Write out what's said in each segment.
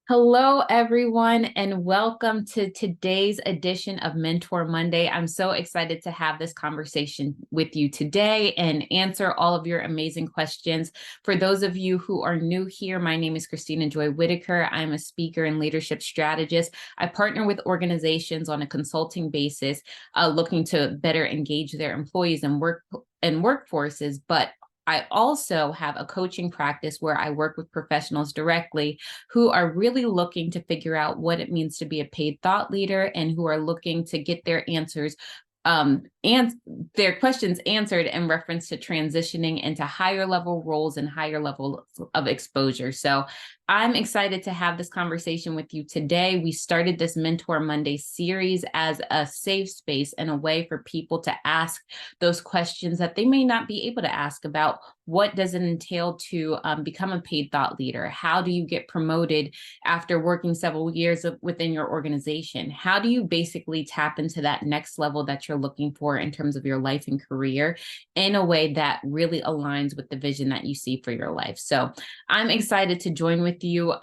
Hello, everyone, and welcome to today's edition of Mentor Monday. I'm so excited to have this conversation with you today and answer all of your amazing questions. For those of you who are new here, my name is Christina Whittaker. I'm a speaker and leadership strategist. I partner with organizations on a consulting basis, looking to better engage their employees and workforces, but I also have a coaching practice where I work with professionals directly who are really looking to figure out what it means to be a paid thought leader and who are looking to get their answers and their questions answered in reference to transitioning into higher level roles and higher level of exposure. So I'm excited to have this conversation with you today. We started this Mentor Monday series as a safe space and a way for people to ask those questions that they may not be able to ask about what does it entail to become a paid thought leader? How do you get promoted after working several years within your organization? How do you basically tap into that next level that you're looking for in terms of your life and career in a way that really aligns with the vision that you see for your life? So I'm excited to join with you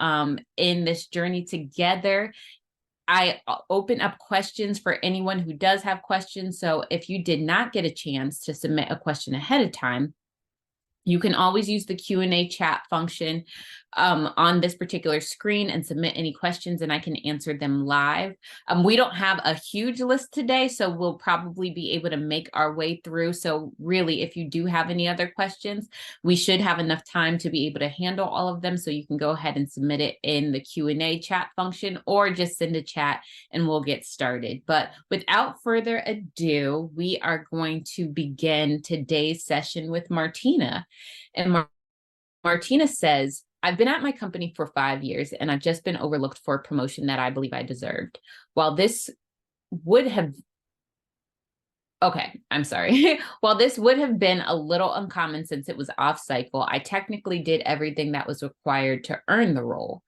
in this journey together. I open up questions for anyone who does have questions. So if you did not get a chance to submit a question ahead of time, you can always use the Q&A chat function on this particular screen and submit any questions, and I can answer them live. We don't have a huge list today, so we'll probably be able to make our way through. So really, if you do have any other questions, we should have enough time to be able to handle all of them. So you can go ahead and submit it in the Q&A chat function or just send a chat and we'll get started. But without further ado, we are going to begin today's session with Martina. And Martina says, I've been at my company for 5 years and I've just been overlooked for a promotion that I believe I deserved. While this would have, While this would have been a little uncommon since it was off cycle, I technically did everything that was required to earn the role.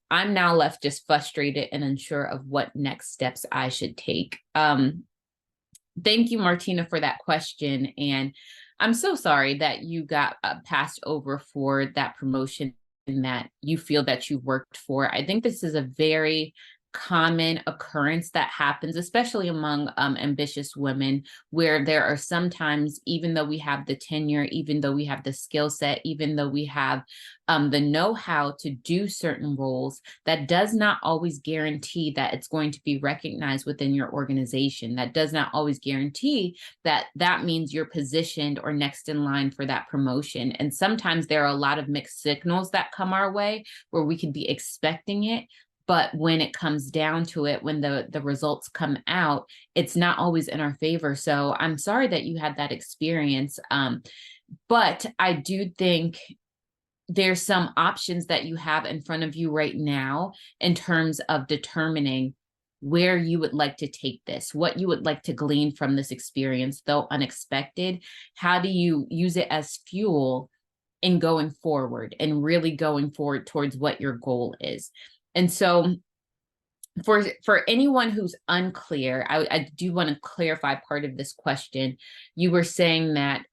I'm now left just frustrated and unsure of what next steps I should take. Thank you, Martina, for that question. And I'm so sorry that you got passed over for that promotion that you feel that you worked for. I think this is a very common occurrence that happens, especially among ambitious women, where there are sometimes, even though we have the tenure, even though we have the skill set, even though we have the know-how to do certain roles, that does not always guarantee that it's going to be recognized within your organization. That does not always guarantee that that means you're positioned or next in line for that promotion. And sometimes there are a lot of mixed signals that come our way where we could be expecting it, but when it comes down to it, when the results come out, it's not always in our favor. So I'm sorry that you had that experience. But I do think there's some options that you have in front of you right now in terms of determining where you would like to take this, what you would like to glean from this experience, though unexpected. How do you use it as fuel in going forward and really going forward towards what your goal is? And so for anyone who's unclear, I do want to clarify part of this question. You were saying that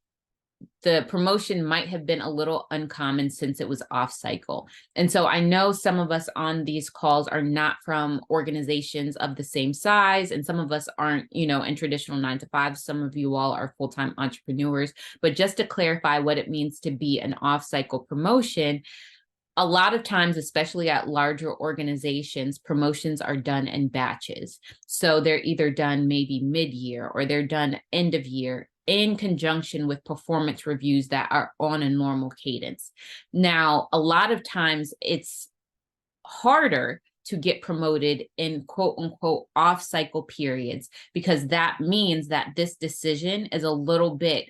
the promotion might have been a little uncommon since it was off cycle. And so I know some of us on these calls are not from organizations of the same size, and some of us aren't, in traditional 9-to-5. Some of you all are full-time entrepreneurs. But just to clarify what it means to be an off cycle promotion, a lot of times, especially at larger organizations, promotions are done in batches. So they're either done maybe mid-year or they're done end of year in conjunction with performance reviews that are on a normal cadence. Now, a lot of times it's harder to get promoted in quote unquote off cycle periods, because that means that this decision is a little bit,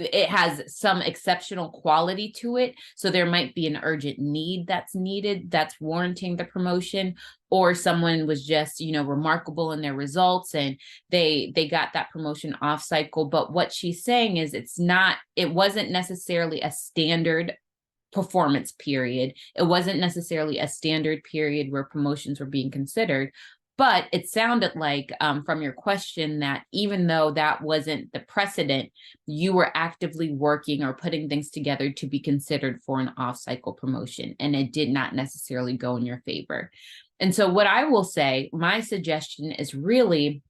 it has some exceptional quality to it. So there might be an urgent need that's needed, that's warranting the promotion, or someone was just, remarkable in their results and they got that promotion off cycle. But what she's saying is it wasn't necessarily a standard performance period. It wasn't necessarily a standard period where promotions were being considered. But it sounded like from your question that even though that wasn't the precedent, you were actively working or putting things together to be considered for an off-cycle promotion, and it did not necessarily go in your favor. And so what I will say, my suggestion is really,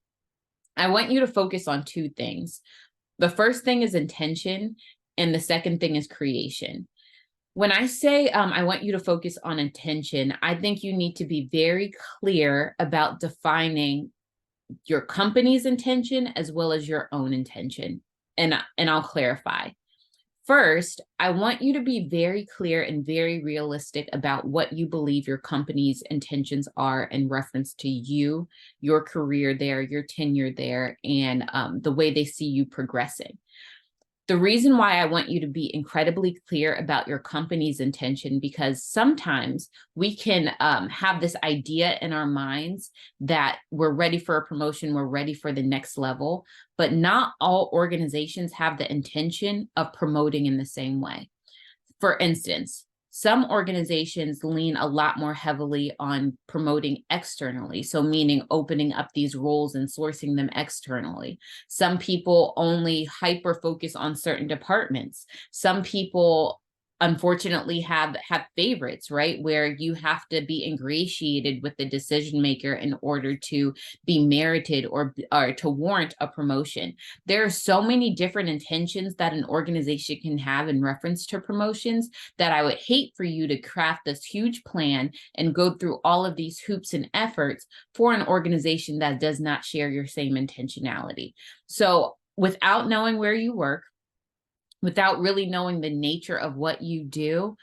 I want you to focus on two things. The first thing is intention, and the second thing is creation. When I say I want you to focus on intention, I think you need to be very clear about defining your company's intention as well as your own intention. And I'll clarify. First, I want you to be very clear and very realistic about what you believe your company's intentions are in reference to you, your career there, your tenure there, and the way they see you progressing. The reason why I want you to be incredibly clear about your company's intention, because sometimes we can have this idea in our minds that we're ready for a promotion, we're ready for the next level, but not all organizations have the intention of promoting in the same way. For instance, some organizations lean a lot more heavily on promoting externally, so meaning opening up these roles and sourcing them externally. Some people only hyper focus on certain departments. Some people unfortunately have favorites, right? Where you have to be ingratiated with the decision maker in order to be merited or to warrant a promotion. There are so many different intentions that an organization can have in reference to promotions that I would hate for you to craft this huge plan and go through all of these hoops and efforts for an organization that does not share your same intentionality. So without knowing where you work, without really knowing the nature of what you do,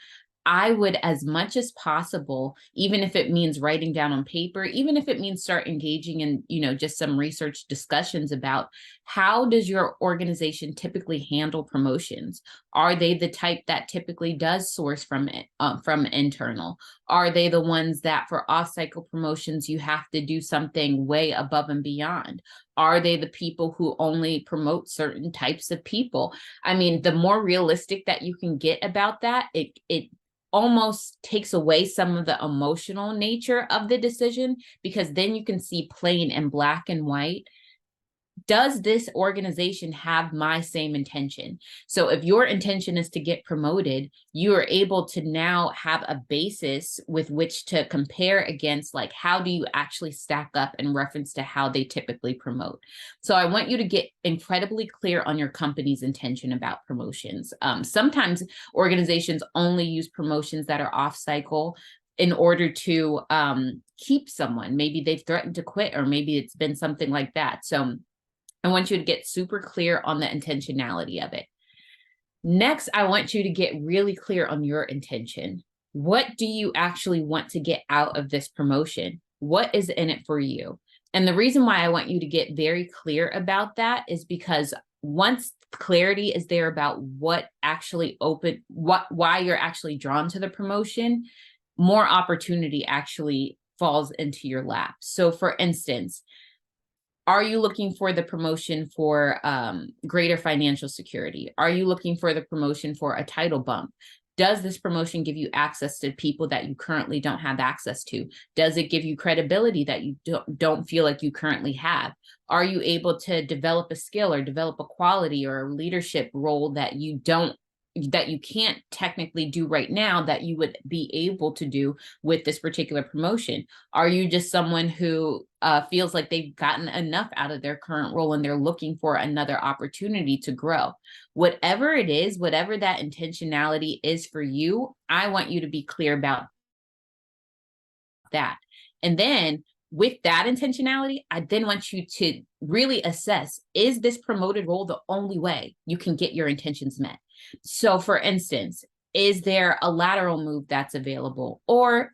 I would, as much as possible, even if it means writing down on paper, even if it means start engaging in, just some research discussions about how does your organization typically handle promotions? Are they the type that typically does source from internal? Are they the ones that for off-cycle promotions, you have to do something way above and beyond? Are they the people who only promote certain types of people? I mean, the more realistic that you can get about that, it almost takes away some of the emotional nature of the decision, because then you can see plain and black and white. Does this organization have my same intention? So if your intention is to get promoted, you are able to now have a basis with which to compare against, like, how do you actually stack up in reference to how they typically promote? So I want you to get incredibly clear on your company's intention about promotions. Sometimes organizations only use promotions that are off cycle in order to keep someone. Maybe they've threatened to quit, or maybe it's been something like that. So I want you to get super clear on the intentionality of it. Next, I want you to get really clear on your intention. What do you actually want to get out of this promotion? What is in it for you? And the reason why I want you to get very clear about that is because once clarity is there about why you're actually drawn to the promotion, more opportunity actually falls into your lap. So for instance, are you looking for the promotion for greater financial security? Are you looking for the promotion for a title bump? Does this promotion give you access to people that you currently don't have access to? Does it give you credibility that you don't feel like you currently have? Are you able to develop a skill or develop a quality or a leadership role that you can't technically do right now that you would be able to do with this particular promotion? Are you just someone who feels like they've gotten enough out of their current role and they're looking for another opportunity to grow? Whatever it is, whatever that intentionality is for you, I want you to be clear about that. And then with that intentionality, I then want you to really assess, is this promoted role the only way you can get your intentions met? So for instance, is there a lateral move that's available? Or,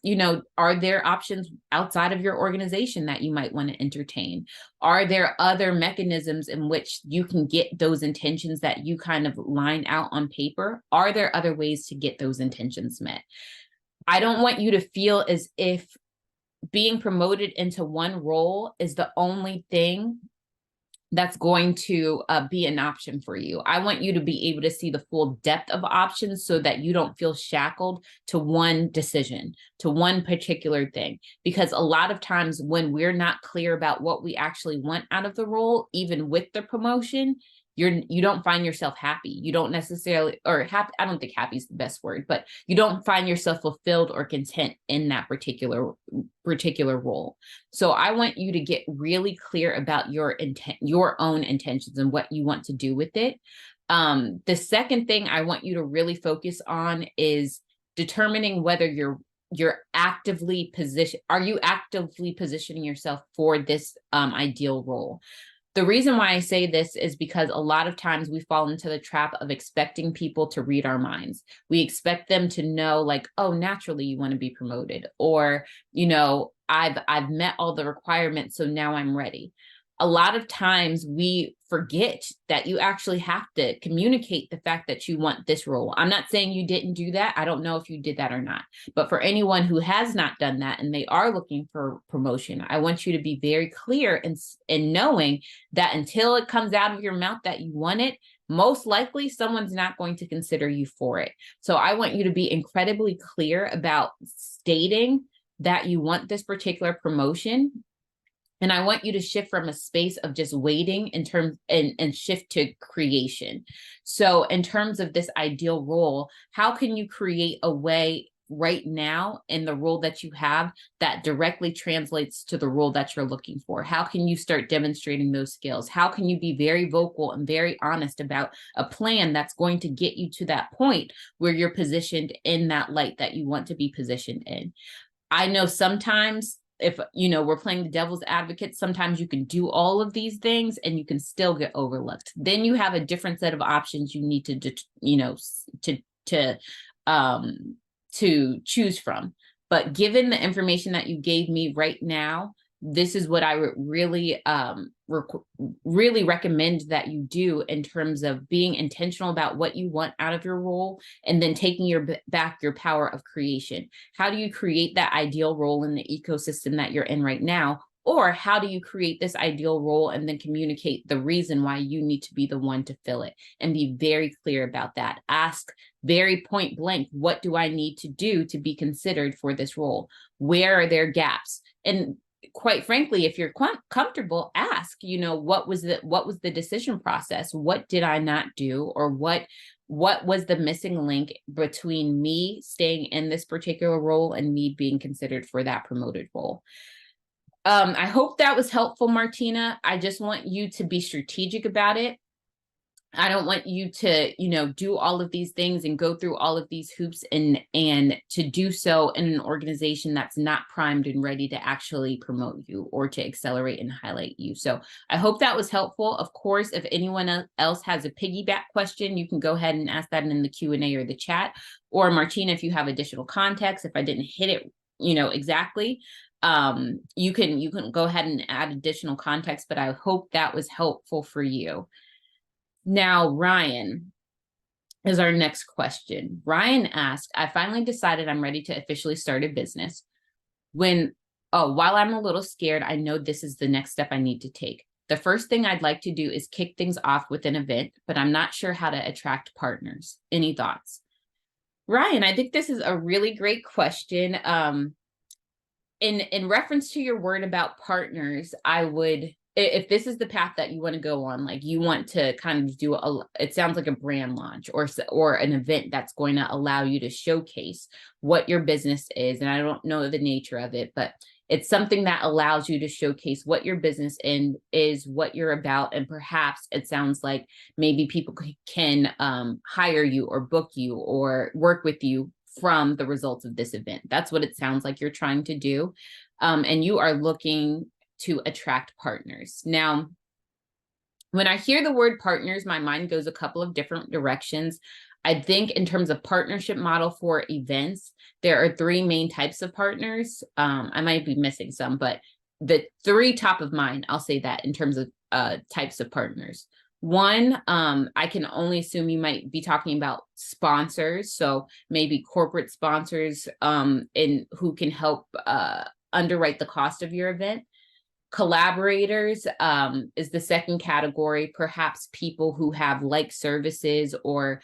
are there options outside of your organization that you might want to entertain? Are there other mechanisms in which you can get those intentions that you kind of line out on paper? Are there other ways to get those intentions met? I don't want you to feel as if being promoted into one role is the only thing that's going to be an option for you. I want you to be able to see the full depth of options so that you don't feel shackled to one decision, to one particular thing. Because a lot of times when we're not clear about what we actually want out of the role, even with the promotion, you don't find yourself happy. You don't necessarily, or happy, I don't think happy is the best word, but you don't find yourself fulfilled or content in that particular role. So I want you to get really clear about your intent, your own intentions and what you want to do with it. The second thing I want you to really focus on is determining whether you're actively positioning yourself for this ideal role. The reason why I say this is because a lot of times we fall into the trap of expecting people to read our minds. We expect them to know, like, oh, naturally you want to be promoted, or, you know, I've met all the requirements, so now I'm ready. A lot of times we forget that you actually have to communicate the fact that you want this role. I'm not saying you didn't do that. I don't know if you did that or not. But for anyone who has not done that and they are looking for promotion, I want you to be very clear in knowing that until it comes out of your mouth that you want it, most likely someone's not going to consider you for it. So I want you to be incredibly clear about stating that you want this particular promotion. And I want you to shift from a space of just waiting and shift to creation. So in terms of this ideal role, how can you create a way right now in the role that you have that directly translates to the role that you're looking for? How can you start demonstrating those skills? How can you be very vocal and very honest about a plan that's going to get you to that point where you're positioned in that light that you want to be positioned in? I know sometimes, if we're playing the devil's advocate, sometimes you can do all of these things and you can still get overlooked. Then you have a different set of options you need to choose from. But given the information that you gave me right now, this is what I would really recommend that you do in terms of being intentional about what you want out of your role, and then taking back your power of creation. How do you create that ideal role in the ecosystem that you're in right now? Or how do you create this ideal role and then communicate the reason why you need to be the one to fill it, and be very clear about that? Ask very point blank, what do I need to do to be considered for this role? Where are there gaps? And quite frankly, if you're comfortable, ask, what was the decision process? What did I not do? Or what was the missing link between me staying in this particular role and me being considered for that promoted role? I hope that was helpful, Martina. I just want you to be strategic about it. I don't want you to, do all of these things and go through all of these hoops and to do so in an organization that's not primed and ready to actually promote you or to accelerate and highlight you. So I hope that was helpful. Of course, if anyone else has a piggyback question, you can go ahead and ask that in the Q&A or the chat. Or Martina, if you have additional context, if I didn't hit it, exactly, you can go ahead and add additional context, but I hope that was helpful for you. Now, Ryan is our next question. Ryan asked, I finally decided I'm ready to officially start a business. While I'm a little scared, I know this is the next step I need to take. The first thing I'd like to do is kick things off with an event, but I'm not sure how to attract partners. Any thoughts? Ryan, I think this is a really great question. In reference to your word about partners, I would, if this is the path that you want to go on, like you want to kind of do it sounds like a brand launch or an event that's going to allow you to showcase what your business is. And I don't know the nature of it, but it's something that allows you to showcase what your business is, what you're about. And perhaps it sounds like maybe people can hire you or book you or work with you from the results of this event. That's what it sounds like you're trying to do. And you are looking to attract partners. Now, when I hear the word partners, my mind goes a couple of different directions. I think in terms of partnership model for events, there are three main types of partners. I might be missing some, but the three top of mind, I'll say that in terms of types of partners. One, I can only assume you might be talking about sponsors. So maybe corporate sponsors who can help underwrite the cost of your event. Collaborators is the second category, perhaps people who have like services or,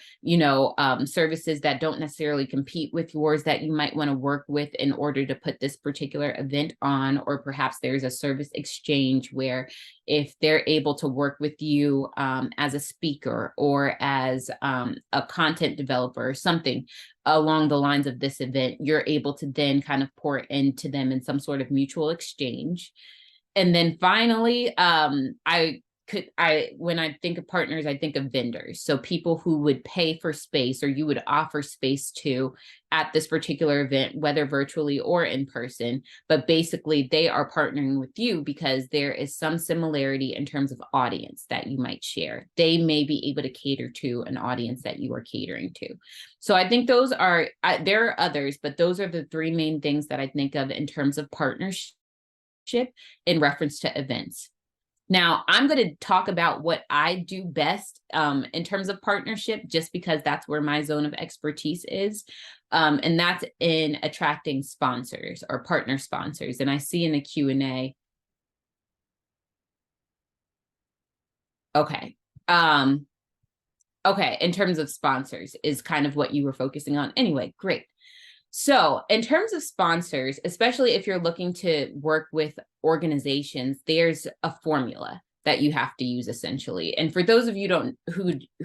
services that don't necessarily compete with yours that you might want to work with in order to put this particular event on, or perhaps there's a service exchange where if they're able to work with you as a speaker or as a content developer or something along the lines of this event, you're able to then kind of pour into them in some sort of mutual exchange. And then finally, when I think of partners, I think of vendors. So people who would pay for space or you would offer space to at this particular event, whether virtually or in person, but basically they are partnering with you because there is some similarity in terms of audience that you might share. They may be able to cater to an audience that you are catering to. So I think those are, there are others, but those are the three main things that I think of in terms of partnership in reference to events. Now, I'm going to talk about what I do best in terms of partnership, just because that's where my zone of expertise is. And that's in attracting sponsors or partner sponsors. And I see in the Q&A. Okay. Okay. In terms of sponsors is kind of what you were focusing on. Anyway, great. So in terms of sponsors, especially if you're looking to work with organizations, there's a formula that you have to use essentially. And for those of you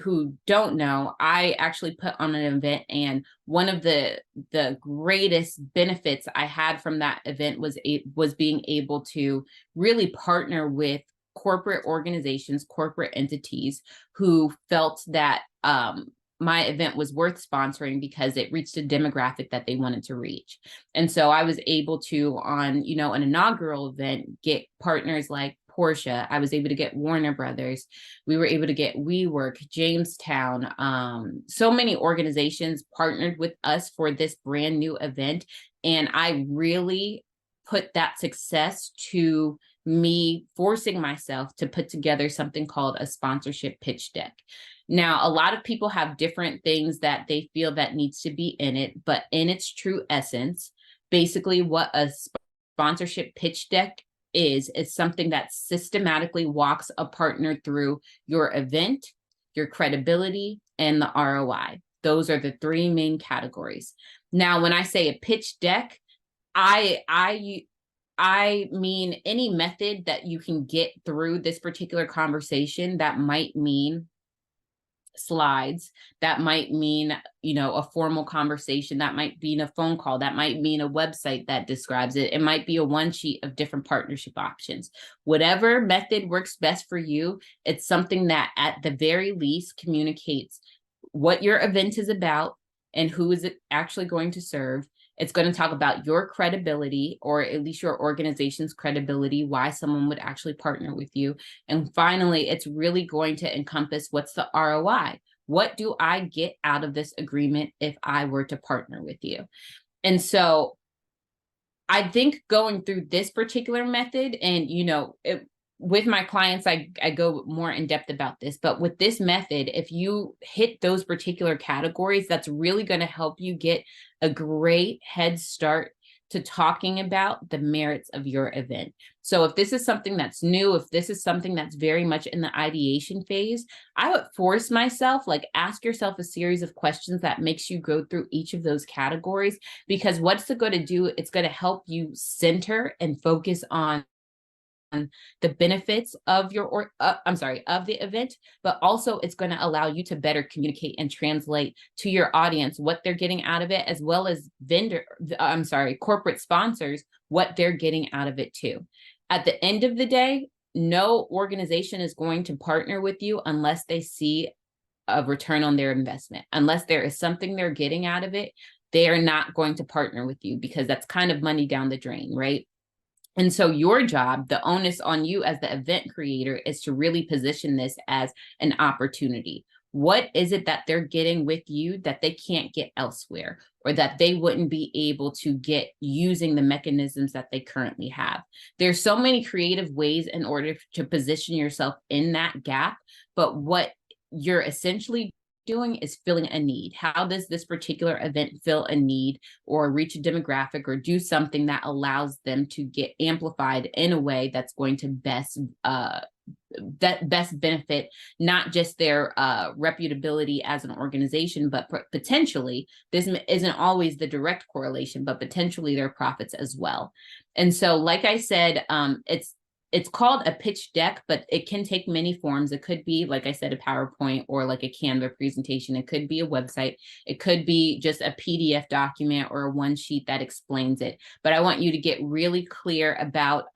who don't know, I actually put on an event, and one of the greatest benefits I had from that event was being able to really partner with corporate organizations, corporate entities who felt that my event was worth sponsoring because it reached a demographic that they wanted to reach. And so I was able to, on, an inaugural event, get partners like Porsche. I was able to get Warner Brothers. We were able to get WeWork, Jamestown. So many organizations partnered with us for this brand new event. And I really put that success to me forcing myself to put together something called a sponsorship pitch deck. Now, a lot of people have different things that they feel that needs to be in it, but in its true essence, basically what a sponsorship pitch deck is something that systematically walks a partner through your event, your credibility, and the ROI. Those are the three main categories. Now, when I say a pitch deck, I mean any method that you can get through this particular conversation. That might mean slides, that might mean, a formal conversation, that might mean a phone call, that might mean a website that describes it. It might be a one sheet of different partnership options. Whatever method works best for you, it's something that at the very least communicates what your event is about and who is it actually going to serve. It's going to talk about your credibility, or at least your organization's credibility, why someone would actually partner with you. And finally, it's really going to encompass what's the ROI. What do I get out of this agreement if I were to partner with you? And so I think going through this particular method, and, with my clients, I go more in depth about this, but with this method, if you hit those particular categories, that's really going to help you get a great head start to talking about the merits of your event. So if this is something that's new, if this is something that's very much in the ideation phase, I would force myself, ask yourself a series of questions that makes you go through each of those categories, because what's it going to do? It's going to help you center and focus on the benefits of of the event, but also it's going to allow you to better communicate and translate to your audience what they're getting out of it, as well as corporate sponsors, what they're getting out of it too. At the end of the day, no organization is going to partner with you unless they see a return on their investment. Unless there is something they're getting out of it, they are not going to partner with you, because that's kind of money down the drain, right? And so your job, the onus on you as the event creator, is to really position this as an opportunity. What is it that they're getting with you that they can't get elsewhere, or that they wouldn't be able to get using the mechanisms that they currently have? There's so many creative ways in order to position yourself in that gap, but what you're essentially doing is filling a need. How does this particular event fill a need or reach a demographic or do something that allows them to get amplified in a way that's going to best benefit not just their reputability as an organization, but potentially, this isn't always the direct correlation, but potentially their profits as well. And so, like I said, it's called a pitch deck, but it can take many forms. It could be, like I said, a PowerPoint or like a Canva presentation. It could be a website. It could be just a PDF document or a one sheet that explains it. But I want you to get really clear about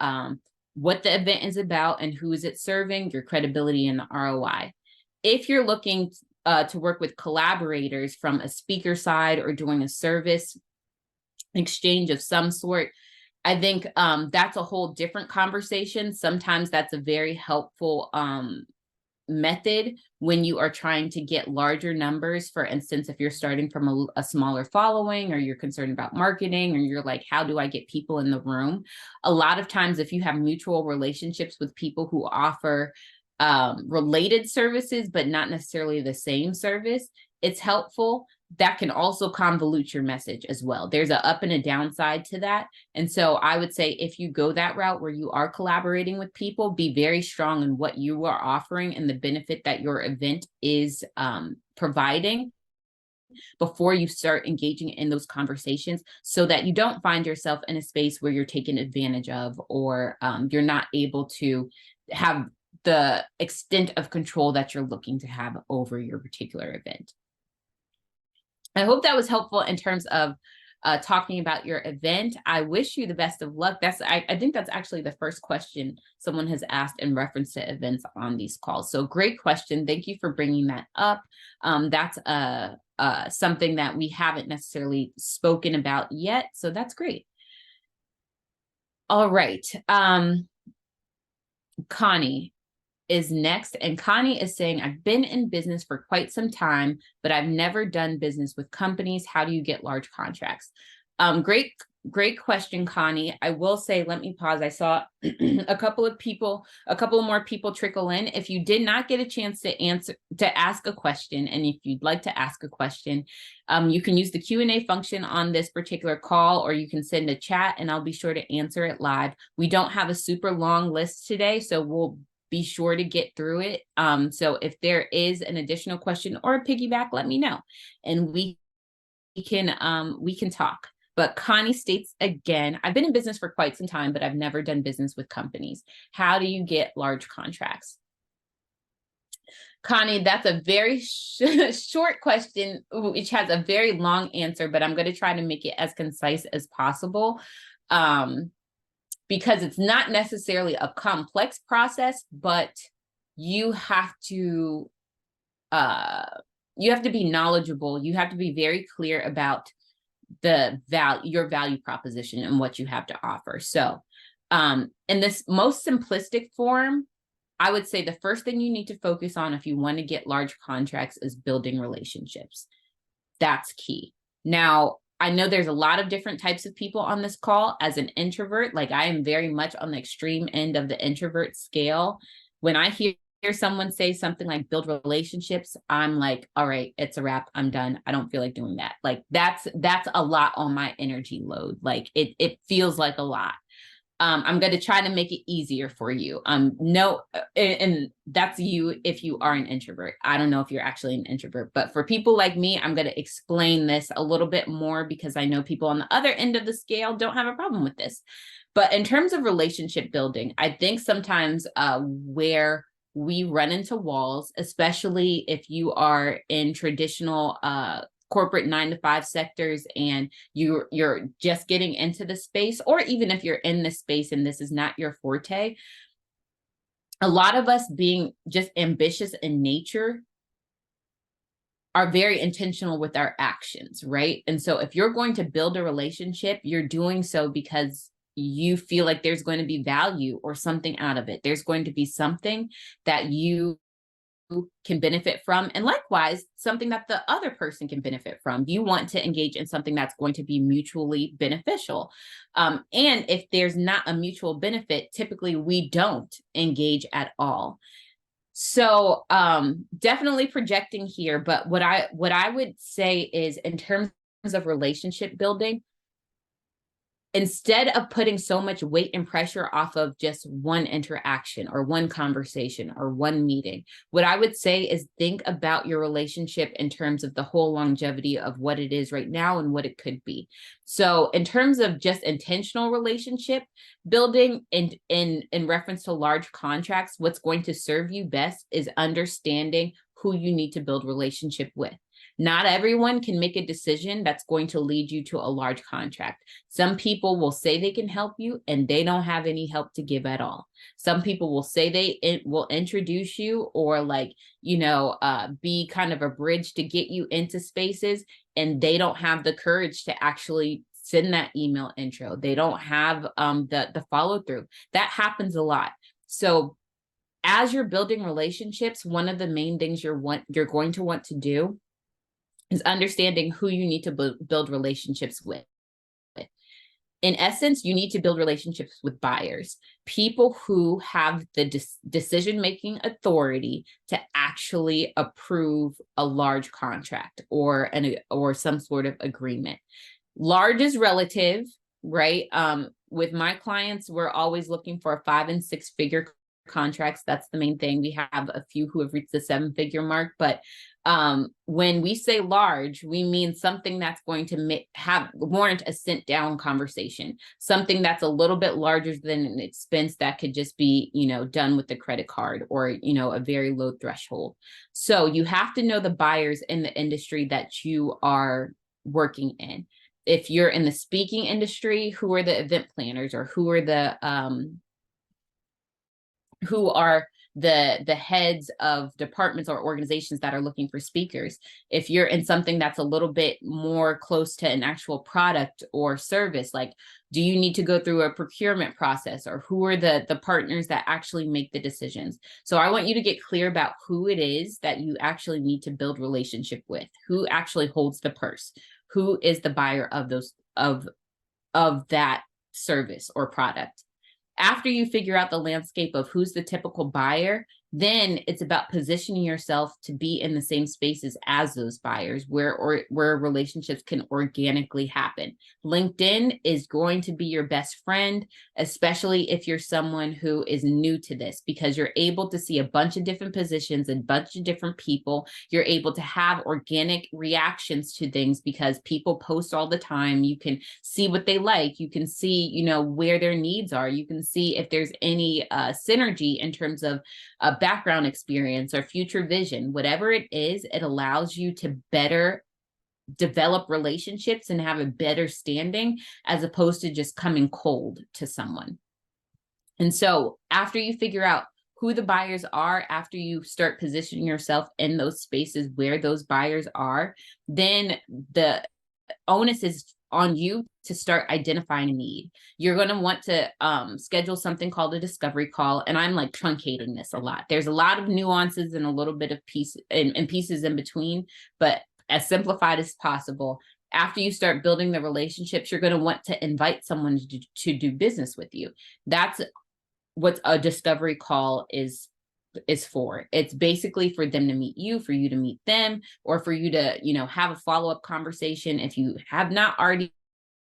what the event is about and who is it serving, your credibility and the ROI. If you're looking to work with collaborators from a speaker side or doing a service exchange of some sort, I think that's a whole different conversation. Sometimes that's a very helpful method when you are trying to get larger numbers. For instance, if you're starting from a smaller following, or you're concerned about marketing, or you're like, how do I get people in the room? A lot of times, if you have mutual relationships with people who offer related services, but not necessarily the same service, it's helpful. That can also convolute your message as well. There's an up and a downside to that. And so I would say if you go that route where you are collaborating with people, be very strong in what you are offering and the benefit that your event is providing before you start engaging in those conversations, so that you don't find yourself in a space where you're taken advantage of, or you're not able to have the extent of control that you're looking to have over your particular event. I hope that was helpful in terms of talking about your event. I wish you the best of luck. I think that's actually the first question someone has asked in reference to events on these calls. So great question. Thank you for bringing that up. That's something that we haven't necessarily spoken about yet. So that's great. All right. Connie is next. And Connie is saying, I've been in business for quite some time, but I've never done business with companies. How do you get large contracts? Great question, Connie. I will say, let me pause. I saw a couple more people trickle in. If you did not get a chance to ask a question, and if you'd like to ask a question, you can use the Q&A function on this particular call, or you can send a chat and I'll be sure to answer it live. We don't have a super long list today, so we'll be sure to get through it. So if there is an additional question or a piggyback, let me know, and we can talk. But Connie states again, I've been in business for quite some time, but I've never done business with companies. How do you get large contracts? Connie, that's a very short question, which has a very long answer, but I'm going to try to make it as concise as possible. Because it's not necessarily a complex process, but you have to be knowledgeable. You have to be very clear about your value proposition and what you have to offer. So in this most simplistic form, I would say the first thing you need to focus on if you want to get large contracts is building relationships. That's key. Now, I know there's a lot of different types of people on this call. As an introvert, like I am very much on the extreme end of the introvert scale. When I hear someone say something like build relationships, I'm like, all right, it's a wrap. I'm done. I don't feel like doing that. Like that's a lot on my energy load. Like it feels like a lot. I'm going to try to make it easier for you. No, and that's you if you are an introvert. I don't know if you're actually an introvert, but for people like me, I'm going to explain this a little bit more because I know people on the other end of the scale don't have a problem with this. But in terms of relationship building, I think sometimes where we run into walls, especially if you are in traditional corporate 9-to-5 sectors and you're just getting into the space, or even if you're in this space and this is not your forte, a lot of us being just ambitious in nature are very intentional with our actions, right? And so if you're going to build a relationship, you're doing so because you feel like there's going to be value or something out of it. There's going to be something that you can benefit from, and likewise something that the other person can benefit from. You want to engage in something that's going to be mutually beneficial, and if there's not a mutual benefit, typically we don't engage at all. So definitely projecting here, but what I would say is, in terms of relationship building, instead of putting so much weight and pressure off of just one interaction or one conversation or one meeting, what I would say is think about your relationship in terms of the whole longevity of what it is right now and what it could be. So in terms of just intentional relationship building in reference to large contracts, what's going to serve you best is understanding who you need to build relationship with. Not everyone can make a decision that's going to lead you to a large contract. Some people will say they can help you and they don't have any help to give at all. Some people will say they will introduce you or be kind of a bridge to get you into spaces, and they don't have the courage to actually send that email intro. They don't have the follow through. That happens a lot. So as you're building relationships, one of the main things you're going to want to do is understanding who you need to build relationships with. In essence, you need to build relationships with buyers, people who have the decision-making authority to actually approve a large contract or some sort of agreement. Large is relative, right? With my clients, we're always looking for 5- and 6-figure contracts. That's the main thing. We have a few who have reached the 7-figure mark, but when we say large, we mean something that's going to warrant a sit down conversation, something that's a little bit larger than an expense that could just be, done with the credit card or, a very low threshold. So you have to know the buyers in the industry that you are working in. If you're in the speaking industry, who are the event planners, or who are the heads of departments or organizations that are looking for speakers? If you're in something that's a little bit more close to an actual product or service, like, do you need to go through a procurement process, or who are the partners that actually make the decisions? So I want you to get clear about who it is that you actually need to build relationship with, who actually holds the purse, who is the buyer of those of that service or product. After you figure out the landscape of who's the typical buyer, then it's about positioning yourself to be in the same spaces as those buyers, where relationships can organically happen. LinkedIn is going to be your best friend, especially if you're someone who is new to this, because you're able to see a bunch of different positions and a bunch of different people. You're able to have organic reactions to things because people post all the time. You can see what they like. You can see, where their needs are. You can see if there's any synergy in terms of background experience or future vision. Whatever it is, it allows you to better develop relationships and have a better standing, as opposed to just coming cold to someone. And so after you figure out who the buyers are, after you start positioning yourself in those spaces where those buyers are, then the onus is on you to start identifying a need. You're going to want to schedule something called a discovery call. And I'm like truncating this a lot. There's a lot of nuances and a little bit of pieces in between, but as simplified as possible. After you start building the relationships, you're going to want to invite someone to do business with you. That's what a discovery call is for. It's basically for them to meet you, for you to meet them, or for you to, have a follow-up conversation if you have not already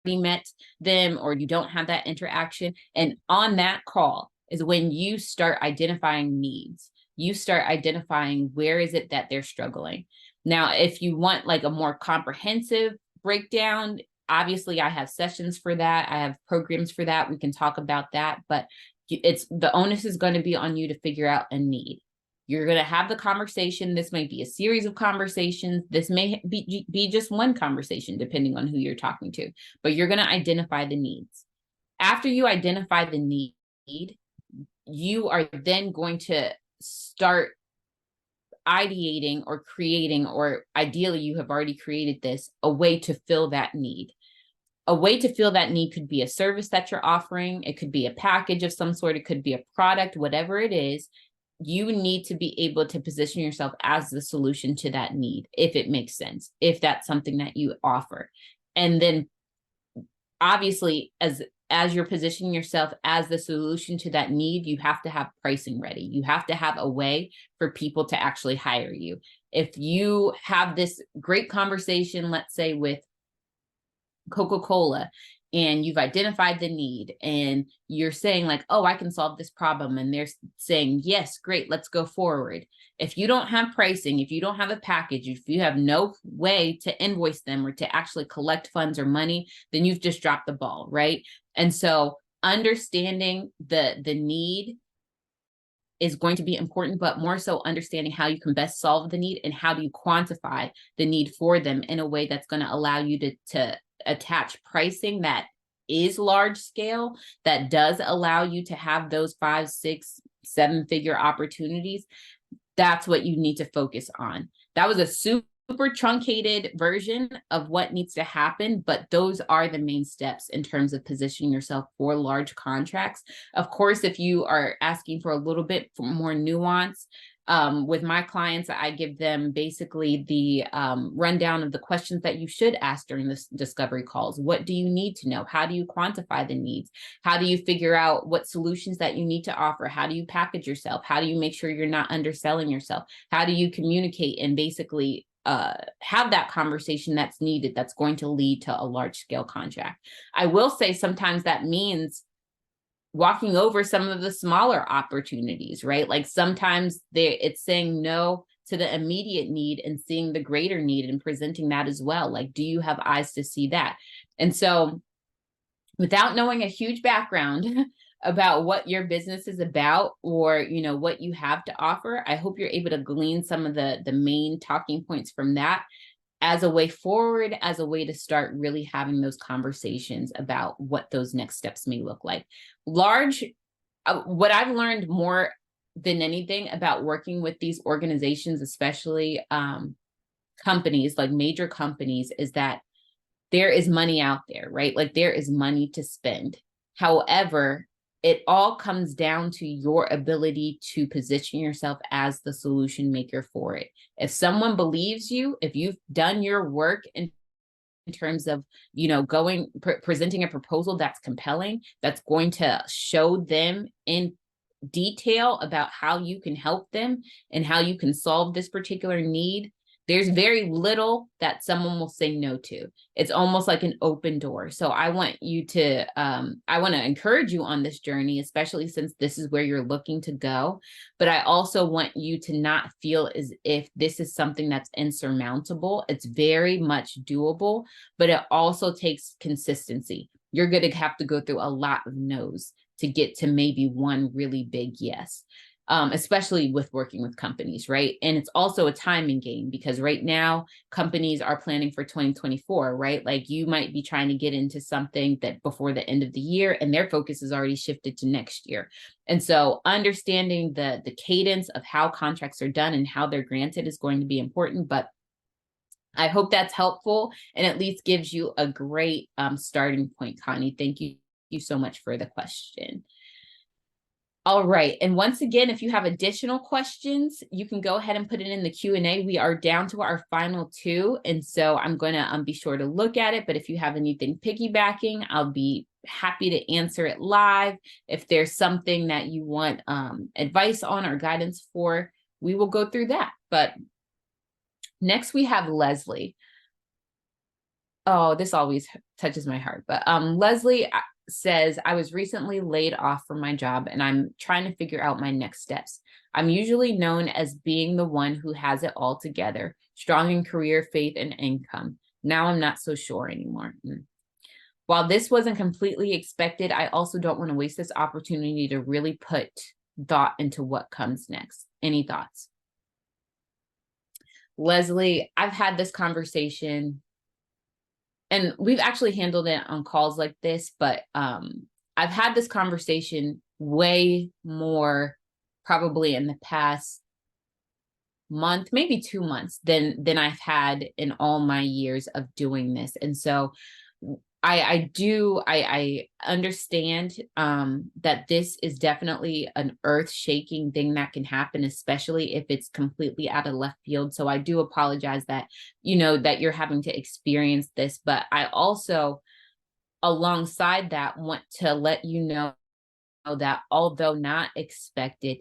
met them or you don't have that interaction. And on that call is when you start identifying needs. You start identifying where is it that they're struggling. Now, if you want like a more comprehensive breakdown, obviously I have sessions for that. I have programs for that. We can talk about that, but the onus is going to be on you to figure out a need. You're going to have the conversation. This might be a series of conversations. This may be just one conversation, depending on who you're talking to, but you're going to identify the needs. After you identify the need, you are then going to start ideating or creating, or ideally you have already created this, a way to fill that need. A way to fill that need could be a service that you're offering. It could be a package of some sort. It could be a product, whatever it is. You need to be able to position yourself as the solution to that need, if it makes sense, if that's something that you offer. And then obviously, as as you're positioning yourself as the solution to that need, you have to have pricing ready. You have to have a way for people to actually hire you. If you have this great conversation, let's say with Coca-Cola, and you've identified the need and you're saying like, oh, I can solve this problem. And they're saying, yes, great, let's go forward. If you don't have pricing, if you don't have a package, if you have no way to invoice them or to actually collect funds or money, then you've just dropped the ball, right? And so understanding the need is going to be important, but more so understanding how you can best solve the need and how do you quantify the need for them in a way that's going to allow you to attach pricing that is large scale, that does allow you to have those 5, 6, 7-figure opportunities. That's what you need to focus on. That was a super truncated version of what needs to happen, but those are the main steps in terms of positioning yourself for large contracts. Of course, if you are asking for a little bit more nuance, with my clients, I give them basically the rundown of the questions that you should ask during this discovery calls. What do you need to know? How do you quantify the needs? How do you figure out what solutions that you need to offer? How do you package yourself? How do you make sure you're not underselling yourself? How do you communicate and basically have that conversation that's needed, that's going to lead to a large scale contract? I will say sometimes that means walking over some of the smaller opportunities, right? Like sometimes it's saying no to the immediate need and seeing the greater need and presenting that as well. Like, do you have eyes to see that? And so without knowing a huge background about what your business is about or, you know, what you have to offer, I hope you're able to glean some of the main talking points from that as a way forward, as a way to start really having those conversations about what those next steps may look like. What I've learned more than anything about working with these organizations, especially companies, like major companies, is that there is money out there, right? Like there is money to spend. However, it all comes down to your ability to position yourself as the solution maker for it. If someone believes you, if you've done your work in terms of, you know, presenting a proposal that's compelling, that's going to show them in detail about how you can help them and how you can solve this particular need, there's very little that someone will say no to. It's almost like an open door. So I want to encourage you on this journey, especially since this is where you're looking to go. But I also want you to not feel as if this is something that's insurmountable. It's very much doable, but it also takes consistency. You're going to have to go through a lot of no's to get to maybe one really big yes. Especially with working with companies, right? And it's also a timing game because right now companies are planning for 2024, right? Like you might be trying to get into something that before the end of the year and their focus is already shifted to next year. And so understanding the cadence of how contracts are done and how they're granted is going to be important, but I hope that's helpful and at least gives you a great starting point, Connie. Thank you so much for the question. All right. And once again, if you have additional questions, you can go ahead and put it in the Q&A. We are down to our final 2. And so I'm going to be sure to look at it. But if you have anything piggybacking, I'll be happy to answer it live. If there's something that you want advice on or guidance for, we will go through that. But next we have Leslie. Oh, this always touches my heart. But Leslie says, I was recently laid off from my job and I'm trying to figure out my next steps. I'm usually known as being the one who has it all together, strong in career, faith, and income. Now I'm not so sure anymore. While this wasn't completely expected, I also don't want to waste this opportunity to really put thought into what comes next. Any thoughts? Leslie, I've had this conversation and we've actually handled it on calls like this, but I've had this conversation way more probably in the past month, maybe 2 months than I've had in all my years of doing this. And so I understand that this is definitely an earth-shaking thing that can happen, especially if it's completely out of left field. So I do apologize that, you know, that you're having to experience this, but I also alongside that, want to let you know that although not expected,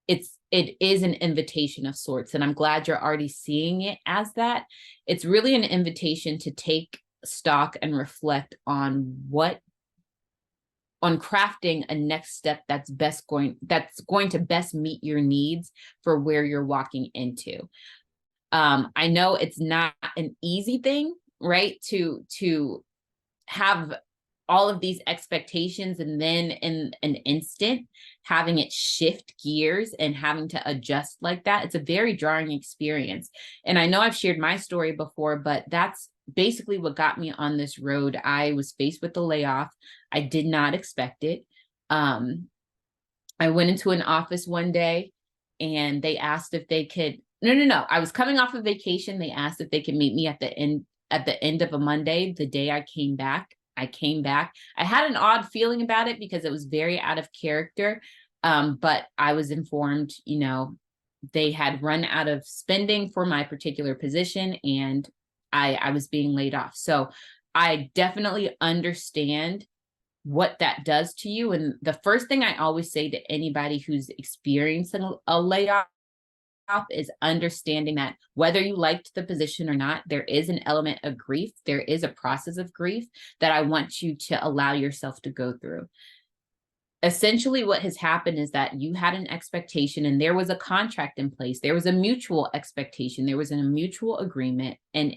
it is an invitation of sorts. And I'm glad you're already seeing it as that. It's really an invitation to take stock and reflect on crafting a next step that's going to best meet your needs for where you're walking into. I know it's not an easy thing, right? To have all of these expectations and then in an instant having it shift gears and having to adjust like that. It's a very jarring experience. And I know I've shared my story before, but that's basically what got me on this road. I was faced with the layoff. I did not expect it. I went into an office one day and they asked if they could, no. I was coming off of vacation. They asked if they could meet me at the end of a Monday, the day I came back. I had an odd feeling about it because it was very out of character. But I was informed, they had run out of spending for my particular position and I was being laid off. So I definitely understand what that does to you. And the first thing I always say to anybody who's experiencing a layoff is understanding that whether you liked the position or not, there is an element of grief. There is a process of grief that I want you to allow yourself to go through. Essentially, what has happened is that you had an expectation and there was a contract in place. There was a mutual expectation. There was a mutual agreement and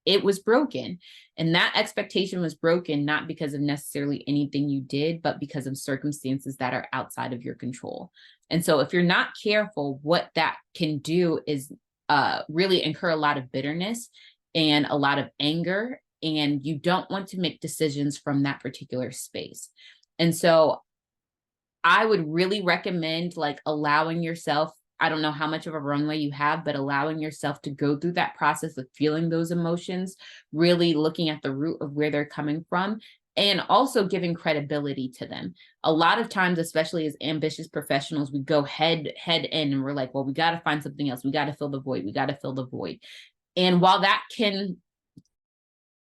it was broken. And that expectation was broken, not because of necessarily anything you did, but because of circumstances that are outside of your control. And so if you're not careful, what that can do is really incur a lot of bitterness and a lot of anger, and you don't want to make decisions from that particular space. And so I would really recommend allowing yourself, I don't know how much of a runway you have, but allowing yourself to go through that process of feeling those emotions, really looking at the root of where they're coming from, and also giving credibility to them. A lot of times, especially as ambitious professionals, we go head in and we're like, well, we got to find something else. We got to fill the void. We got to fill the void. And while that can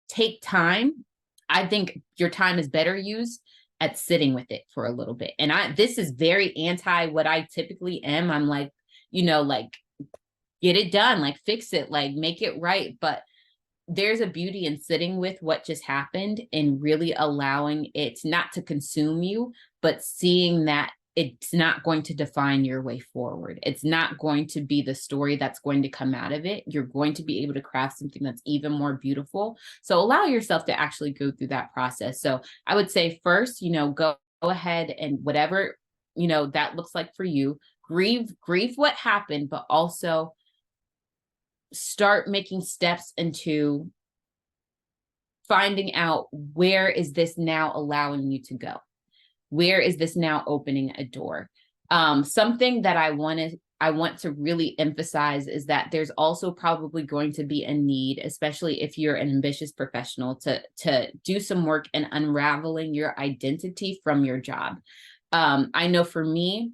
take time, I think your time is better used at sitting with it for a little bit. And this is very anti what I typically am. I'm like, get it done, fix it, make it right. But there's a beauty in sitting with what just happened and really allowing it not to consume you, but seeing that it's not going to define your way forward. It's not going to be the story that's going to come out of it. You're going to be able to craft something that's even more beautiful. So allow yourself to actually go through that process. So I would say first, go ahead and whatever, that looks like for you, grieve what happened, but also start making steps into finding out, where is this now allowing you to go? Where is this now opening a door? Something that I want to really emphasize is that there's also probably going to be a need, especially if you're an ambitious professional, to do some work in unraveling your identity from your job. I know for me,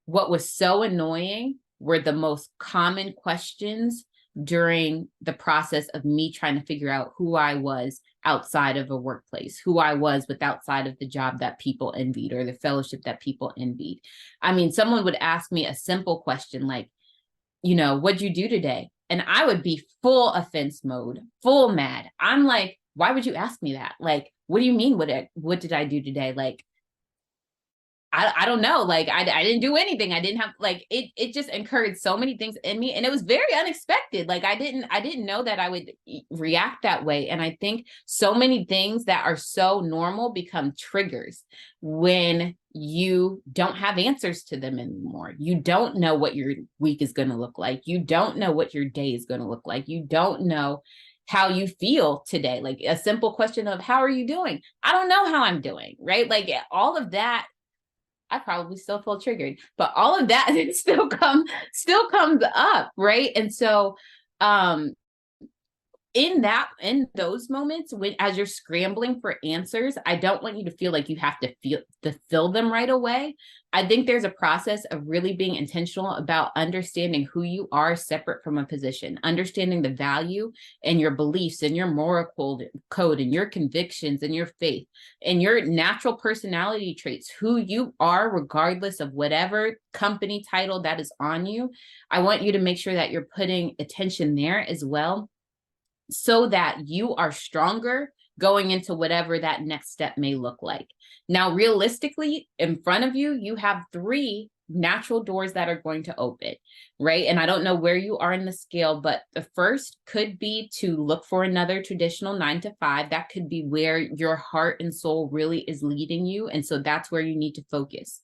what was so annoying were the most common questions during the process of me trying to figure out who I was outside of a workplace, who I was outside of the job that people envied or the fellowship that people envied. I mean, someone would ask me a simple question like, what'd you do today? And I would be full offense mode, full mad. I'm like, why would you ask me that? What do you mean? What did I do today? I don't know. I didn't do anything. I didn't have it just encouraged so many things in me. And it was very unexpected. I didn't know that I would react that way. And I think so many things that are so normal become triggers when you don't have answers to them anymore. You don't know what your week is going to look like. You don't know what your day is going to look like. You don't know how you feel today. A simple question of, how are you doing? I don't know how I'm doing, right? All of that, I probably still feel triggered, but all of that still comes up, right? And so in those moments, when as you're scrambling for answers, I don't want you to feel like you have to fill them right away. I think there's a process of really being intentional about understanding who you are separate from a position, understanding the value and your beliefs and your moral code and your convictions and your faith and your natural personality traits, who you are regardless of whatever company title that is on you. I want you to make sure that you're putting attention there as well, so that you are stronger going into whatever that next step may look like. Now, realistically, in front of you, you have 3 natural doors that are going to open, right? And I don't know where you are in the scale, but the first could be to look for another traditional 9 to 5. That could be where your heart and soul really is leading you. And so that's where you need to focus.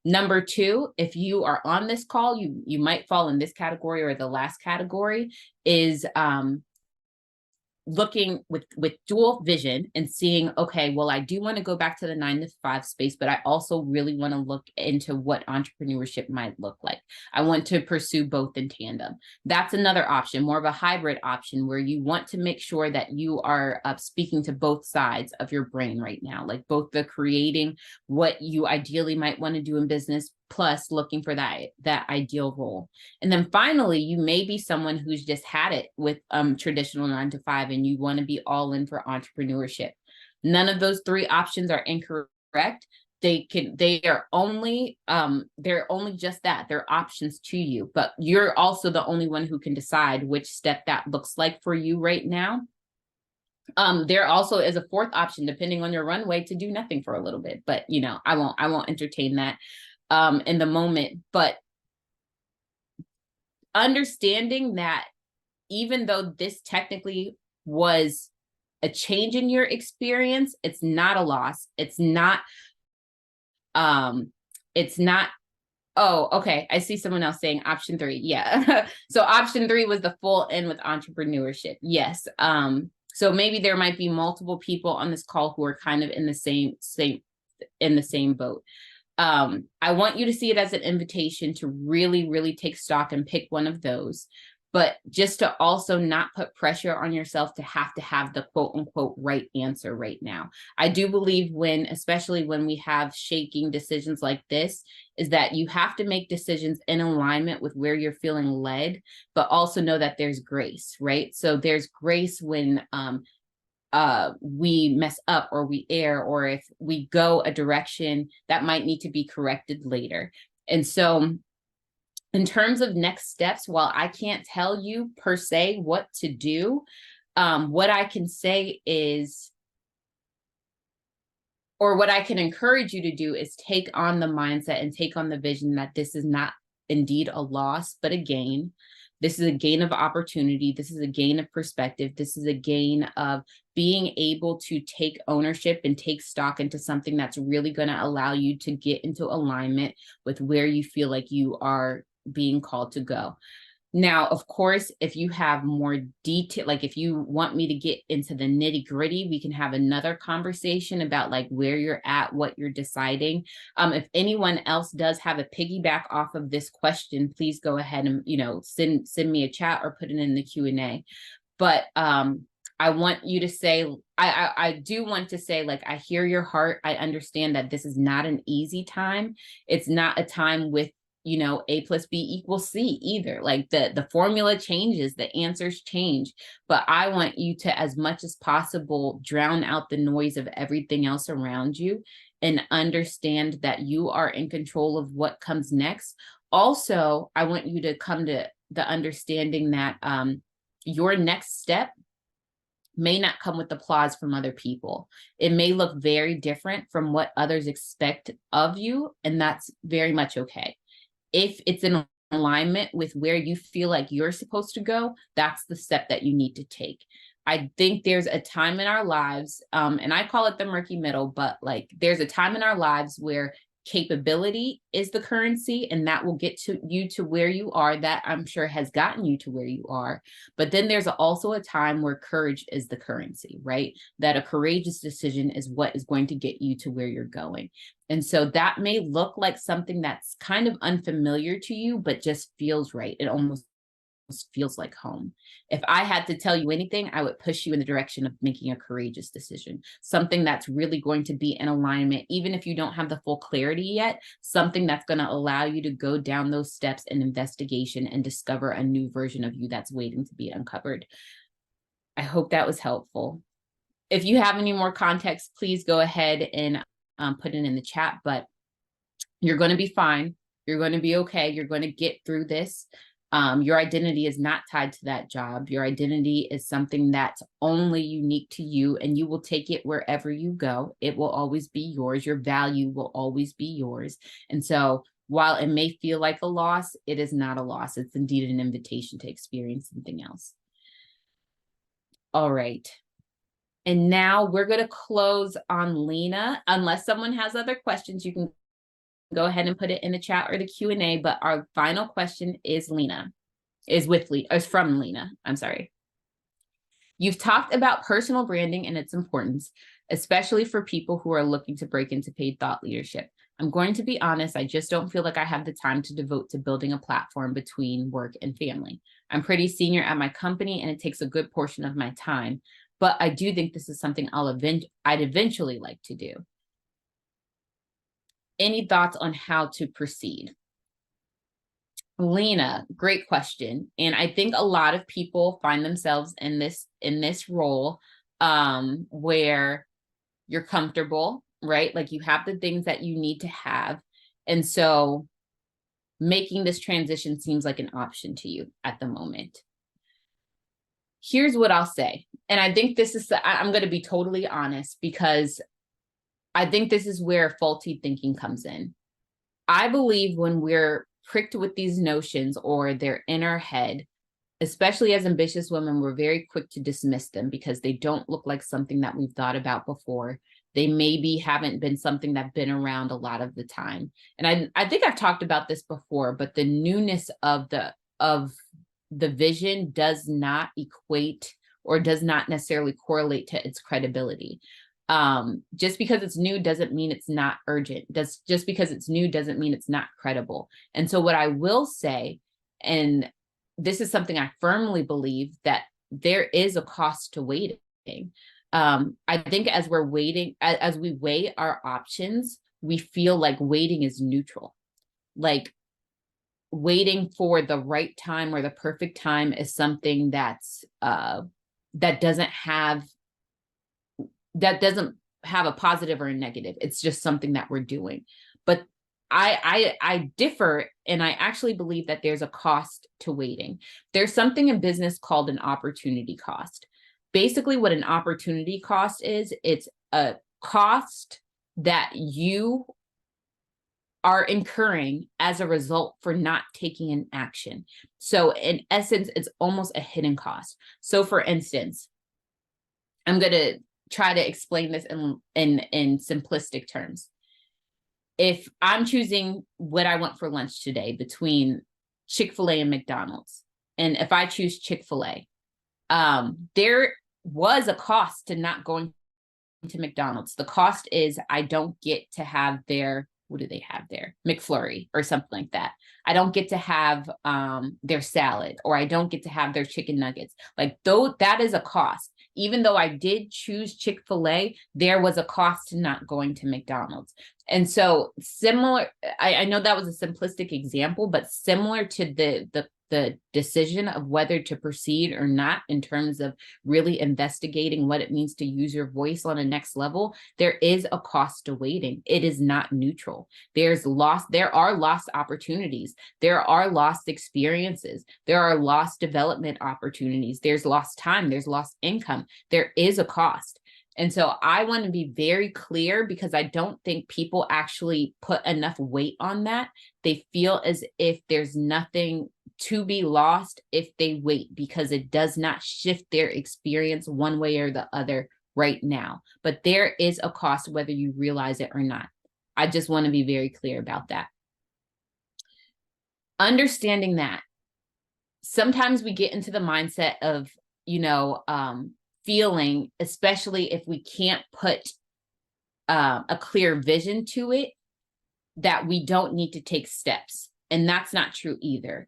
Number 2, if you are on this call, you might fall in this category or the last category, is looking with dual vision and seeing, okay, well, I do want to go back to the 9 to 5 space, but I also really want to look into what entrepreneurship might look like. I want to pursue both in tandem. That's another option, more of a hybrid option, where you want to make sure that you are speaking to both sides of your brain right now, like both the creating what you ideally might want to do in business, plus looking for that ideal role. And then finally, you may be someone who's just had it with traditional 9 to 5 and you want to be all in for entrepreneurship. None of those 3 options are incorrect. They're only just that. They're options to you, but you're also the only one who can decide which step that looks like for you right now. There also is a 4th option, depending on your runway, to do nothing for a little bit, but I won't entertain that in the moment. But understanding that even though this technically was a change in your experience, it's not a loss. It's not, oh, okay. I see someone else saying option 3. Yeah. So option 3 was the full end with entrepreneurship. Yes. So maybe there might be multiple people on this call who are kind of in the same boat. I want you to see it as an invitation to really, really take stock and pick one of those, but just to also not put pressure on yourself to have the quote unquote right answer right now. I do believe especially when we have shaking decisions like this, is that you have to make decisions in alignment with where you're feeling led, but also know that there's grace, right? So there's grace when, we mess up or we err, or if we go a direction that might need to be corrected later. And so in terms of next steps, while I can't tell you per se what to do, what I can say is, or what I can encourage you to do, is take on the mindset and take on the vision that this is not indeed a loss, but a gain. This is a gain of opportunity. This is a gain of perspective. This is a gain of being able to take ownership and take stock into something that's really going to allow you to get into alignment with where you feel like you are being called to go. Now, of course, if you have more detail, like if you want me to get into the nitty gritty, we can have another conversation about like where you're at, what you're deciding. If anyone else does have a piggyback off of this question, please go ahead and, send me a chat or put it in the Q&A. But I want you to say, I do want to say, like, I hear your heart. I understand that this is not an easy time. It's not a time with A plus B equals C either. Like the formula changes, the answers change, but I want you to, as much as possible, drown out the noise of everything else around you and understand that you are in control of what comes next. Also, I want you to come to the understanding that your next step may not come with applause from other people. It may look very different from what others expect of you, and that's very much okay. If it's in alignment with where you feel like you're supposed to go, that's the step that you need to take. I think there's a time in our lives, and I call it the murky middle, but like there's a time in our lives where capability is the currency, and that will get you to where you are. That I'm sure has gotten you to where you are. But then there's also a time where courage is the currency, right? That a courageous decision is what is going to get you to where you're going. And so that may look like something that's kind of unfamiliar to you, but just feels right. It almost feels like home. If I had to tell you anything, I would push you in the direction of making a courageous decision, something that's really going to be in alignment, even if you don't have the full clarity yet, something that's going to allow you to go down those steps in investigation and discover a new version of you that's waiting to be uncovered. I hope that was helpful. If you have any more context, please go ahead and put it in the chat, but you're going to be fine. You're going to be okay. You're going to get through this. Your identity is not tied to that job. Your identity is something that's only unique to you, and you will take it wherever you go. It will always be yours. Your value will always be yours. And so while it may feel like a loss, it is not a loss. It's indeed an invitation to experience something else. All right. And now we're going to close on Lena. Unless someone has other questions, you can go ahead and put it in the chat or the Q&A, but our final question is from Lena. I'm sorry. You've talked about personal branding and its importance, especially for people who are looking to break into paid thought leadership. I'm going to be honest, I just don't feel like I have the time to devote to building a platform between work and family. I'm pretty senior at my company and it takes a good portion of my time, but I do think this is something I'd eventually like to do. Any thoughts on how to proceed? Lena, great question. And I think a lot of people find themselves in this role where you're comfortable, right? Like you have the things that you need to have. And so making this transition seems like an option to you at the moment. Here's what I'll say. And I think I'm going to be totally honest, because I think this is where faulty thinking comes in. I believe when we're pricked with these notions or they're in our head, especially as ambitious women, we're very quick to dismiss them because they don't look like something that we've thought about before. They maybe haven't been something that's been around a lot of the time. And I think I've talked about this before, but the newness of the vision does not equate or does not necessarily correlate to its credibility. Just because it's new doesn't mean it's not urgent. Just because it's new doesn't mean it's not credible. And so what I will say, and this is something I firmly believe, that there is a cost to waiting. I think as we're waiting, as we weigh our options, we feel like waiting is neutral. Like waiting for the right time or the perfect time is something that's that doesn't have a positive or a negative. It's just something that we're doing. But I differ, and I actually believe that there's a cost to waiting. There's something in business called an opportunity cost. Basically, what an opportunity cost is, it's a cost that you are incurring as a result for not taking an action. So in essence, it's almost a hidden cost. So for instance, I'm going to try to explain this in simplistic terms. If I'm choosing what I want for lunch today between Chick-fil-A and McDonald's, and if I choose Chick-fil-A, there was a cost to not going to McDonald's. The cost is I don't get to have their, what do they have there? McFlurry or something like that. I don't get to have their salad, or I don't get to have their chicken nuggets. Like, though, that is a cost. Even though I did choose Chick-fil-A, there was a cost to not going to McDonald's. And so similar, I know that was a simplistic example, but similar to the decision of whether to proceed or not in terms of really investigating what it means to use your voice on a next level, there is a cost to waiting. It is not neutral. There are lost opportunities. There are lost experiences. There are lost development opportunities. There's lost time. There's lost income. There is a cost. And so I want to be very clear, because I don't think people actually put enough weight on that. They feel as if there's nothing to be lost if they wait, because it does not shift their experience one way or the other right now. But there is a cost whether you realize it or not. I just want to be very clear about that. Understanding that sometimes we get into the mindset of, feeling, especially if we can't put a clear vision to it, that we don't need to take steps. And that's not true either.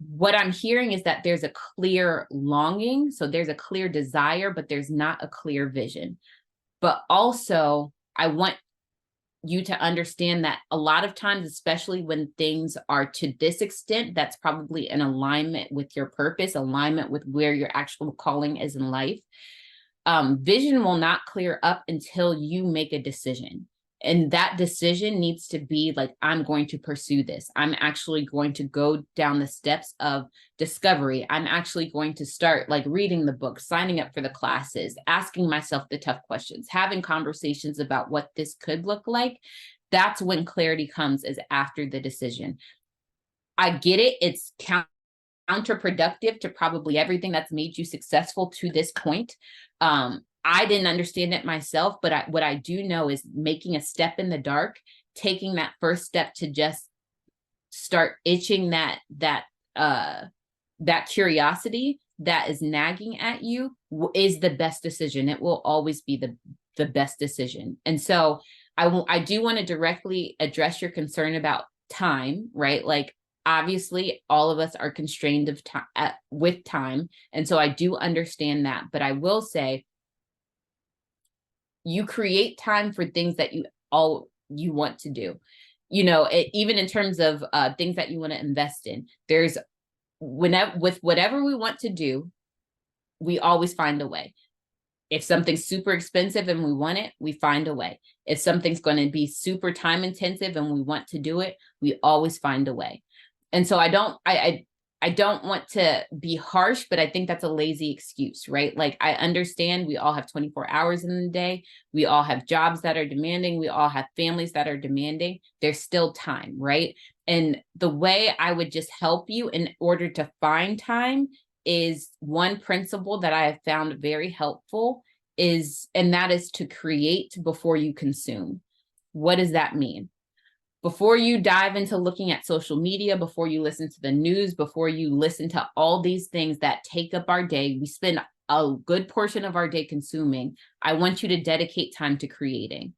what I'm hearing is that there's a clear longing. So there's a clear desire, but there's not a clear vision. But also, I want you to understand that a lot of times, especially when things are to this extent, that's probably in alignment with your purpose, alignment with where your actual calling is in life. Vision will not clear up until you make a decision. And that decision needs to be like, I'm going to pursue this. I'm actually going to go down the steps of discovery. I'm actually going to start like reading the book, signing up for the classes, asking myself the tough questions, having conversations about what this could look like. That's when clarity comes, is after the decision. I get it. It's counterproductive to probably everything that's made you successful to this point. I didn't understand it myself, but what I do know is making a step in the dark, taking that first step to just start itching that curiosity that is nagging at you is the best decision. It will always be the best decision. And so I do want to directly address your concern about time, right? Like, obviously, all of us are constrained of with time. And so I do understand that. But I will say, you create time for things that you want to do. Even in terms of things that you want to invest in. There's with whatever we want to do, we always find a way. If something's super expensive and we want it, we find a way. If something's going to be super time intensive and we want to do it, we always find a way. And so I don't want to be harsh, but I think that's a lazy excuse, right? Like, I understand we all have 24 hours in the day. We all have jobs that are demanding. We all have families that are demanding. There's still time, right? And the way I would just help you in order to find time is one principle that I have found very helpful and that is to create before you consume. What does that mean? Before you dive into looking at social media, before you listen to the news, before you listen to all these things that take up our day, we spend a good portion of our day consuming. I want you to dedicate time to creating.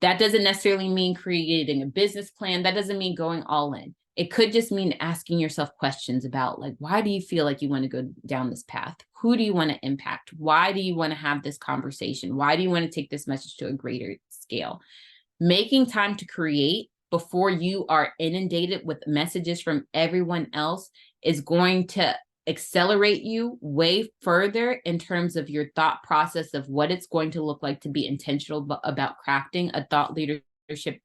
That doesn't necessarily mean creating a business plan. That doesn't mean going all in. It could just mean asking yourself questions about, like, why do you feel like you want to go down this path? Who do you want to impact? Why do you want to have this conversation? Why do you want to take this message to a greater scale? Making time to create before you are inundated with messages from everyone else is going to accelerate you way further in terms of your thought process of what it's going to look like to be intentional about crafting a thought leadership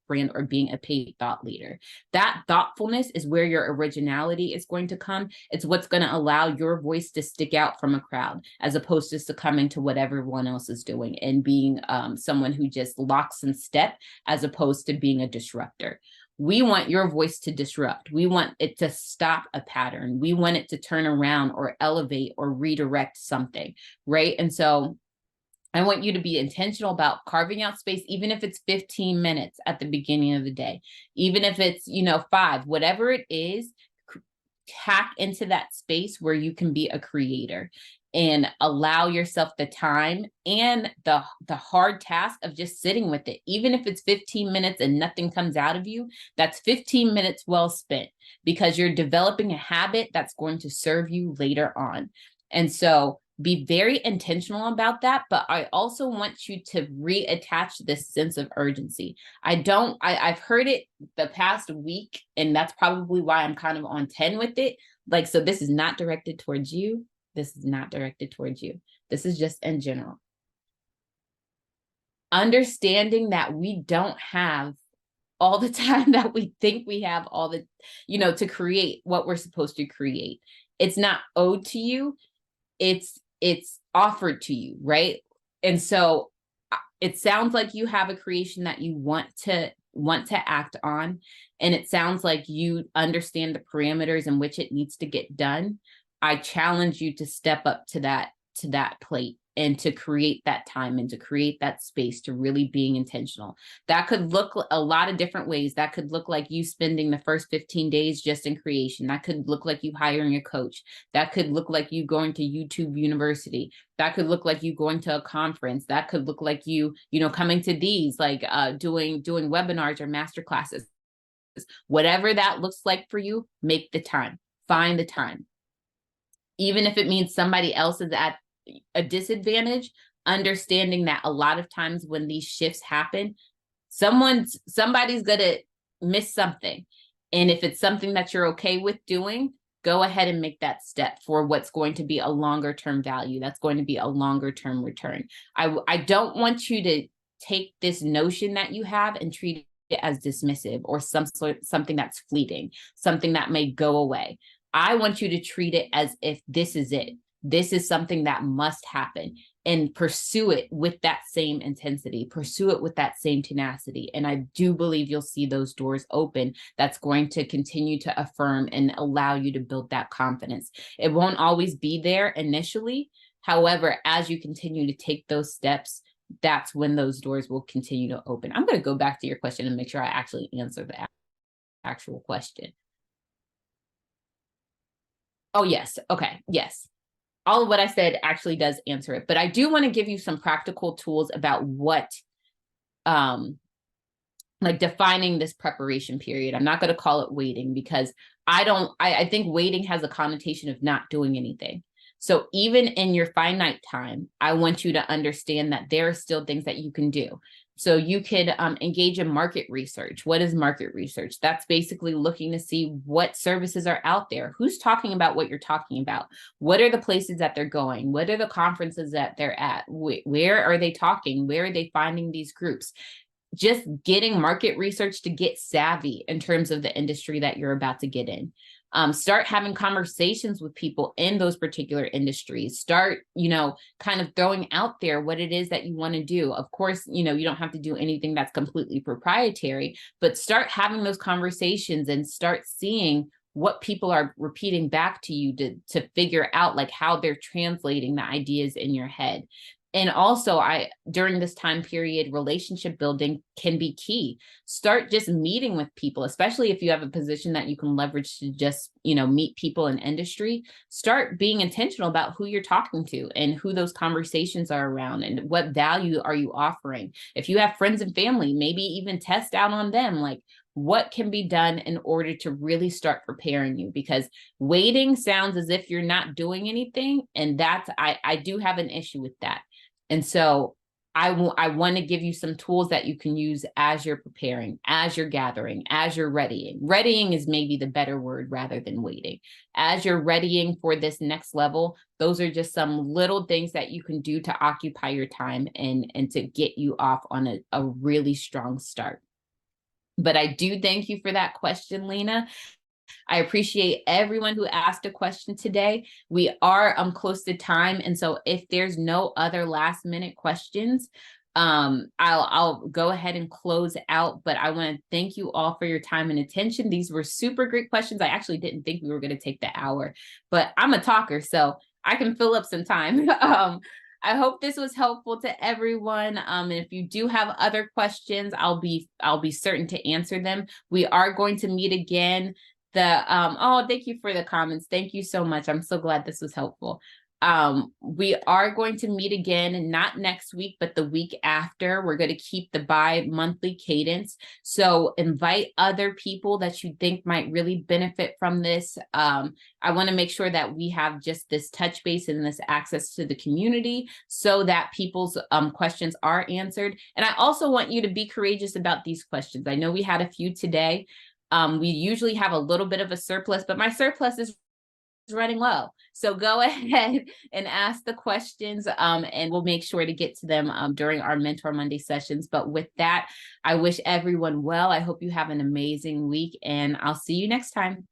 brand or being a paid thought leader. That thoughtfulness is where your originality is going to come. It's what's going to allow your voice to stick out from a crowd, as opposed to succumbing to what everyone else is doing and being someone who just locks in step, as opposed to being a disruptor. We want your voice to disrupt. We want it to stop a pattern. We want it to turn around or elevate or redirect something, right? And so I want you to be intentional about carving out space, even if it's 15 minutes at the beginning of the day, even if it's, 5, whatever it is, hack into that space where you can be a creator and allow yourself the time and the hard task of just sitting with it. Even if it's 15 minutes and nothing comes out of you, that's 15 minutes well spent, because you're developing a habit that's going to serve you later on. And so be very intentional about that. But I also want you to reattach this sense of urgency. I've heard it the past week, and that's probably why I'm kind of on 10 with it. Like, so this is not directed towards you. This is not directed towards you. This is just in general. Understanding that we don't have all the time that we think we have to create what we're supposed to create. It's not owed to you. It's offered to you, right? And so it sounds like you have a creation that you want to act on, and it sounds like you understand the parameters in which it needs to get done. I challenge you to step up to that plate and to create that time and to create that space to really being intentional. That could look a lot of different ways. That could look like you spending the first 15 days just in creation. That could look like you hiring a coach. That could look like you going to YouTube University. That could look like you going to a conference. That could look like you coming to these, like doing webinars or master classes. Whatever that looks like for you, make the time. Find the time. Even if it means somebody else is at a disadvantage, understanding that a lot of times when these shifts happen, somebody's gonna miss something. And if it's something that you're okay with doing, go ahead and make that step for what's going to be a longer term value. That's going to be a longer term return. I don't want you to take this notion that you have and treat it as dismissive or something that's fleeting, something that may go away. I want you to treat it as if this is it. This is something that must happen, and pursue it with that same intensity, pursue it with that same tenacity. And I do believe you'll see those doors open. That's going to continue to affirm and allow you to build that confidence. It won't always be there initially. However, as you continue to take those steps, that's when those doors will continue to open. I'm going to go back to your question and make sure I actually answer the actual question. Oh, yes. Okay. Yes. All of what I said actually does answer it, but I do want to give you some practical tools about what, like defining this preparation period. I'm not going to call it waiting, because I think waiting has a connotation of not doing anything. So even in your finite time, I want you to understand that there are still things that you can do. So you could engage in market research. What is market research? That's basically looking to see what services are out there. Who's talking about what you're talking about? What are the places that they're going? What are the conferences that they're at? Where are they talking? Where are they finding these groups? Just getting market research to get savvy in terms of the industry that you're about to get in. Start having conversations with people in those particular industries. Start, kind of throwing out there what it is that you want to do. Of course, you don't have to do anything that's completely proprietary, but start having those conversations and start seeing what people are repeating back to you to figure out like how they're translating the ideas in your head. And also, during this time period, relationship building can be key. Start just meeting with people, especially if you have a position that you can leverage to just, meet people in industry. Start being intentional about who you're talking to and who those conversations are around and what value are you offering. If you have friends and family, maybe even test out on them, like what can be done in order to really start preparing you, because waiting sounds as if you're not doing anything. And I do have an issue with that. And so I want to give you some tools that you can use as you're preparing, as you're gathering, as you're readying. Readying is maybe the better word rather than waiting. As you're readying for this next level, those are just some little things that you can do to occupy your time and to get you off on a really strong start. But I do thank you for that question, Lena. I appreciate everyone who asked a question today. We are close to time. And so if there's no other last minute questions, I'll go ahead and close out. But I want to thank you all for your time and attention. These were super great questions. I actually didn't think we were going to take the hour, but I'm a talker, so I can fill up some time. I hope this was helpful to everyone. And if you do have other questions, I'll be certain to answer them. We are going to meet again. Thank you for the comments. Thank you so much. I'm so glad this was helpful. We are going to meet again, not next week, but the week after. We're going to keep the bi-monthly cadence. So invite other people that you think might really benefit from this. I want to make sure that we have just this touch base and this access to the community so that people's questions are answered. And I also want you to be courageous about these questions. I know we had a few today. We usually have a little bit of a surplus, but my surplus is running low. So go ahead and ask the questions, and we'll make sure to get to them during our Mentor Monday sessions. But with that, I wish everyone well. I hope you have an amazing week, and I'll see you next time.